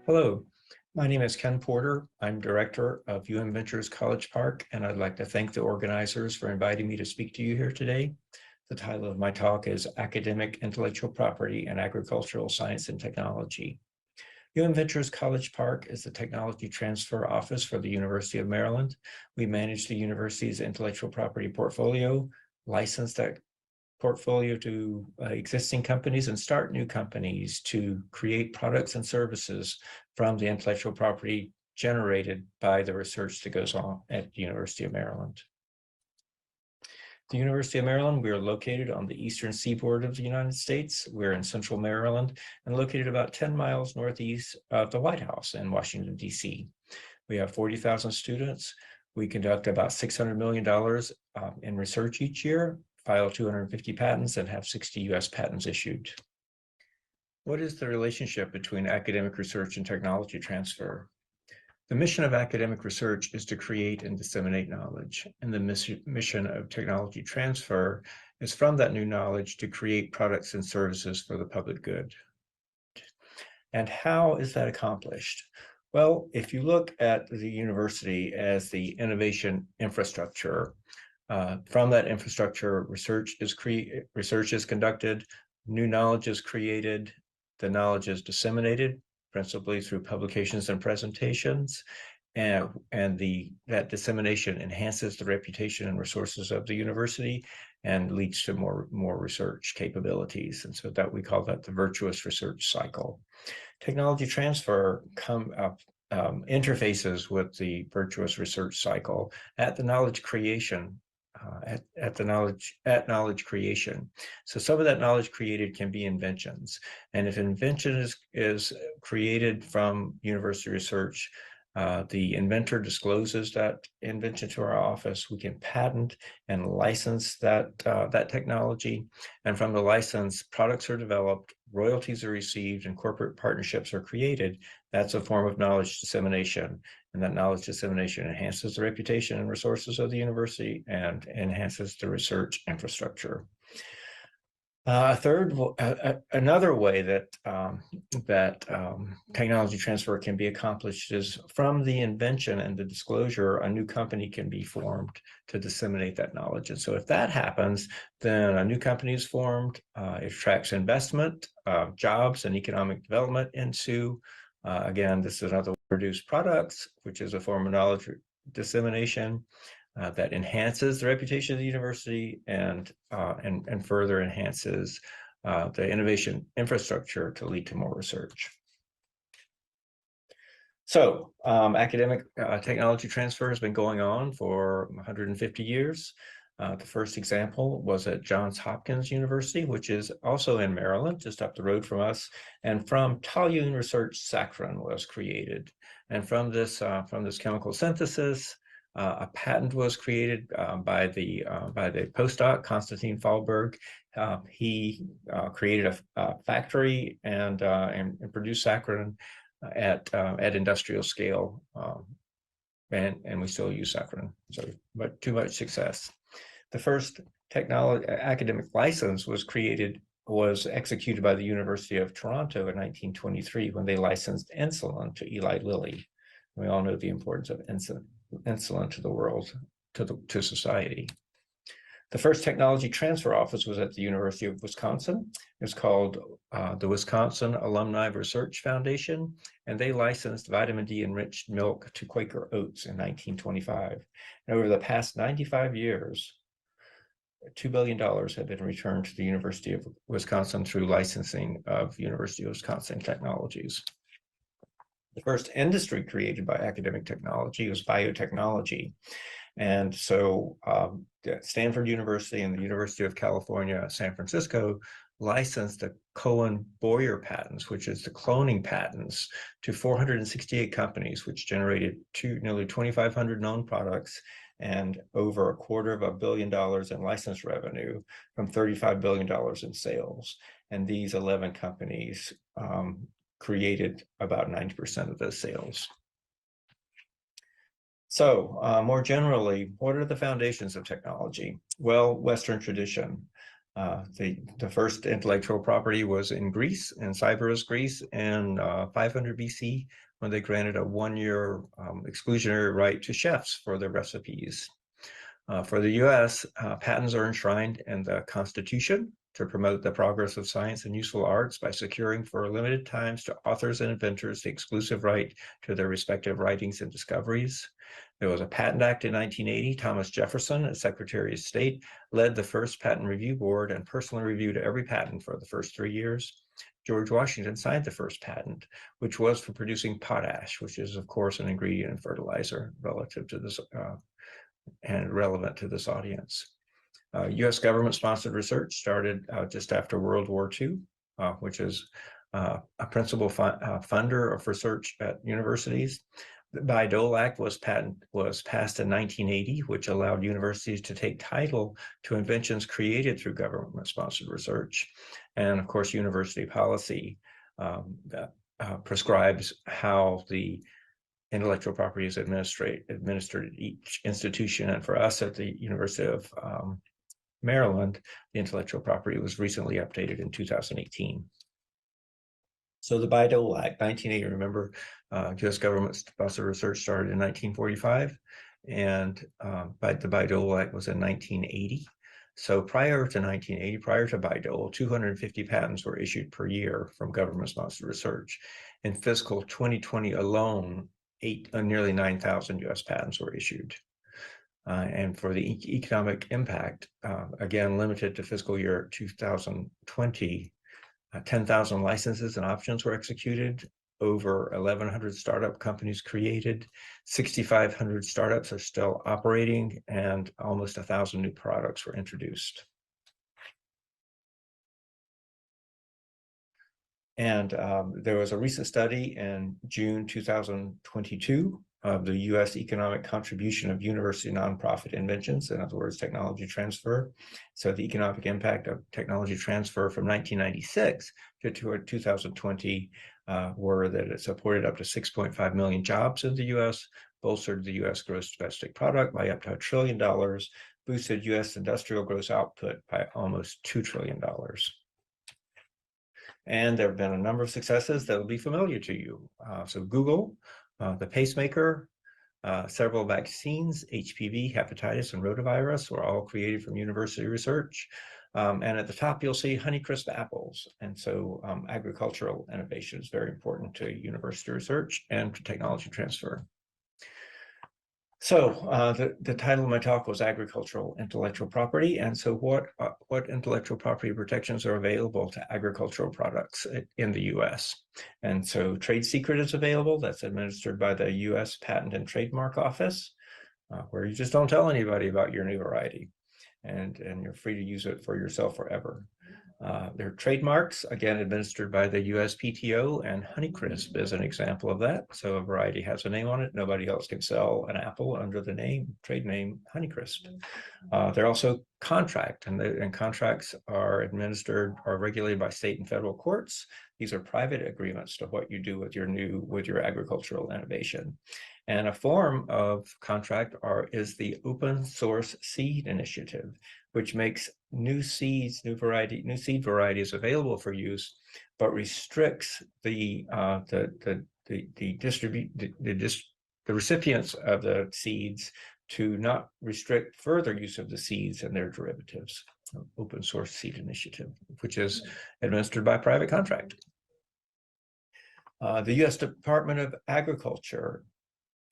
Hello, my name is Ken Porter. I'm director of UM Ventures College Park, and I'd like to thank the organizers for inviting me to speak to you here today. The title of my talk is Academic Intellectual Property and Agricultural Science and Technology. UM Ventures College Park is the technology transfer office for the University of Maryland. We manage the university's intellectual property portfolio, license that portfolio to existing companies and start new companies to create products and services from the intellectual property generated by the research that goes on at the University of Maryland. The University of Maryland, we are located on the eastern seaboard of the United States. We're in central Maryland and located about 10 miles northeast of the White House in Washington, D.C. We have 40,000 students. We conduct about $600 million in research each year, file 250 patents, and have 60 US patents issued. What is the relationship between academic research and technology transfer? The mission of academic research is to create and disseminate knowledge, and the mission of technology transfer is from that new knowledge to create products and services for the public good. And how is that accomplished? Well, if you look at the university as the innovation infrastructure, from that infrastructure, research is conducted, new knowledge is created, the knowledge is disseminated, principally through publications and presentations, and that dissemination enhances the reputation and resources of the university and leads to more research capabilities. And so that we call that the virtuous research cycle. Technology transfer interfaces with the virtuous research cycle at the knowledge creation. Knowledge creation. So some of that knowledge created can be inventions. And if invention is created from university research, the inventor discloses that invention to our office. We can patent and license that technology. And from the license, products are developed, royalties are received, and corporate partnerships are created. That's a form of knowledge dissemination. And that knowledge dissemination enhances the reputation and resources of the university and enhances the research infrastructure. Another way that technology transfer can be accomplished is from the invention and the disclosure, a new company can be formed to disseminate that knowledge. And so if that happens, then a new company is formed, it attracts investment, jobs, and economic development ensue. Again, this is another way to produce products, which is a form of knowledge dissemination. That enhances the reputation of the university and further enhances the innovation infrastructure to lead to more research. So academic technology transfer has been going on for 150 years. The first example was at Johns Hopkins University, which is also in Maryland, just up the road from us. And from toluene research, saccharin was created. And from this chemical synthesis, a patent was created by the postdoc Konstantin Fahlberg. He created a factory and produced saccharin at industrial scale, and we still use saccharin. So, but too much success. The first academic license was executed by the University of Toronto in 1923 when they licensed insulin to Eli Lilly. We all know the importance of insulin to the world, to society. The first technology transfer office was at the University of Wisconsin. It was called the Wisconsin Alumni Research Foundation, and they licensed vitamin D enriched milk to Quaker Oats in 1925. And over the past 95 years, $2 billion have been returned to the University of Wisconsin through licensing of University of Wisconsin technologies. The first industry created by academic technology was biotechnology. And so Stanford University and the University of California, San Francisco licensed the Cohen-Boyer patents, which is the cloning patents, to 468 companies, which generated nearly 2,500 known products and over $250 million in license revenue from $35 billion in sales. And these 11 companies created about 90% of those sales. So more generally, what are the foundations of technology? Well, Western tradition. The first intellectual property was in Greece, in Cyprus, Greece, in 500 BC, when they granted a 1-year exclusionary right to chefs for their recipes. For the US, patents are enshrined in the Constitution to promote the progress of science and useful arts by securing for limited times to authors and inventors the exclusive right to their respective writings and discoveries. There was a Patent Act in 1980. Thomas Jefferson, as Secretary of State, led the first patent review board and personally reviewed every patent for the first 3 years. George Washington signed the first patent, which was for producing potash, which is, of course, an ingredient in fertilizer relative to this and relevant to this audience. U.S. government-sponsored research started just after World War II, which is a principal funder of research at universities. The Bayh-Dole Act was passed in 1980, which allowed universities to take title to inventions created through government-sponsored research. And of course, university policy prescribes how the intellectual property is administered at each institution. And for us at the University of Maryland, the intellectual property was recently updated in 2018. So the Bayh-Dole Act, 1980, remember, U.S. government-sponsored research started in 1945, and the Bayh-Dole Act was in 1980. So prior to 1980, prior to Bayh-Dole, 250 patents were issued per year from government-sponsored research. In fiscal 2020 alone, nearly 9,000 U.S. patents were issued. And for the economic impact, again, limited to fiscal year 2020, 10,000 licenses and options were executed, over 1,100 startup companies created, 6,500 startups are still operating, and almost 1,000 new products were introduced. And there was a recent study in June 2022 of the U.S. economic contribution of university nonprofit inventions, in other words, technology transfer. So the economic impact of technology transfer from 1996 to 2020 were that it supported up to 6.5 million jobs in the U.S., bolstered the U.S. gross domestic product by up to $1 trillion, boosted U.S. industrial gross output by almost $2 trillion. And there have been a number of successes that will be familiar to you. So Google, the pacemaker, several vaccines, HPV, hepatitis, and rotavirus were all created from university research. And at the top, you'll see Honeycrisp apples. And so agricultural innovation is very important to university research and to technology transfer. So the title of my talk was Agricultural Intellectual Property. And so what intellectual property protections are available to agricultural products in the US? And so trade secret is available. That's administered by the US Patent and Trademark Office, where you just don't tell anybody about your new variety. And you're free to use it for yourself forever. There are trademarks, again, administered by the USPTO, and Honeycrisp is an example of that. So a variety has a name on it. Nobody else can sell an apple under the trade name Honeycrisp. They're also contract, and contracts are regulated by state and federal courts. These are private agreements to what you do with your agricultural innovation. And a form of contract is the Open Source Seed Initiative, which makes new seed varieties available for use, but restricts the recipients of the seeds to not restrict further use of the seeds and their derivatives. Open Source Seed Initiative, which is administered by private contract. The U.S. Department of Agriculture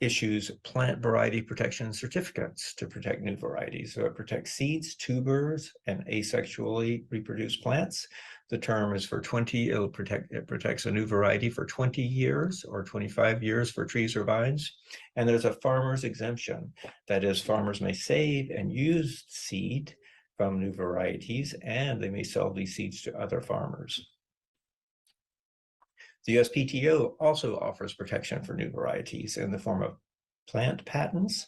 issues plant variety protection certificates to protect new varieties. So it protects seeds, tubers, and asexually reproduced plants. The term is for 20, it protects a new variety for 20 years or 25 years for trees or vines. And there's a farmer's exemption. That is, farmers may save and use seed from new varieties, and they may sell these seeds to other farmers. The USPTO also offers protection for new varieties in the form of plant patents.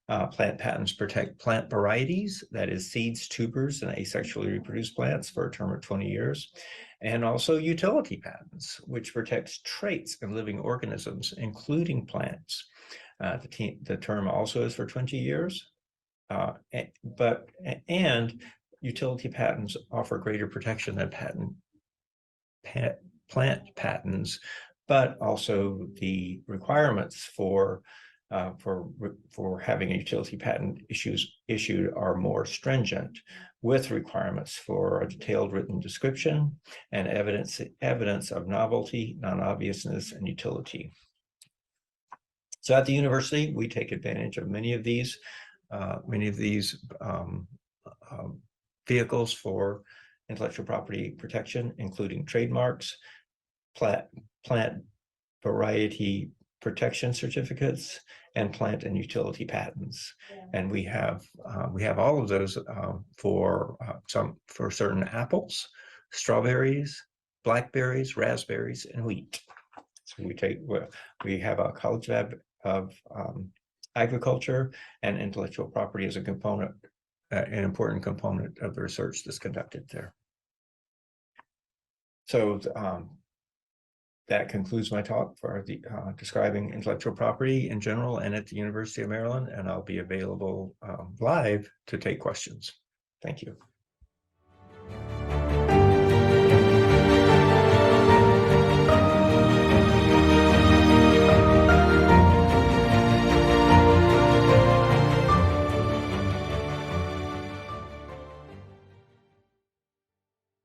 Plant patents protect plant varieties, that is seeds, tubers, and asexually reproduced plants for a term of 20 years. And also utility patents, which protects traits in living organisms, including plants. The term also is for 20 years. And utility patents offer greater protection than plant patents, but also the requirements for having a utility patent issued are more stringent, with requirements for a detailed written description and evidence of novelty, non-obviousness, and utility. So at the university, we take advantage of many of these vehicles for intellectual property protection, including trademarks, plant variety protection certificates, and plant and utility patents. And we have all of those for certain apples, strawberries, blackberries, raspberries, and wheat. So we have a College of Agriculture and intellectual property as a component, an important component of the research that's conducted there. So that concludes my talk for describing intellectual property in general and at the University of Maryland, and I'll be available live to take questions. Thank you.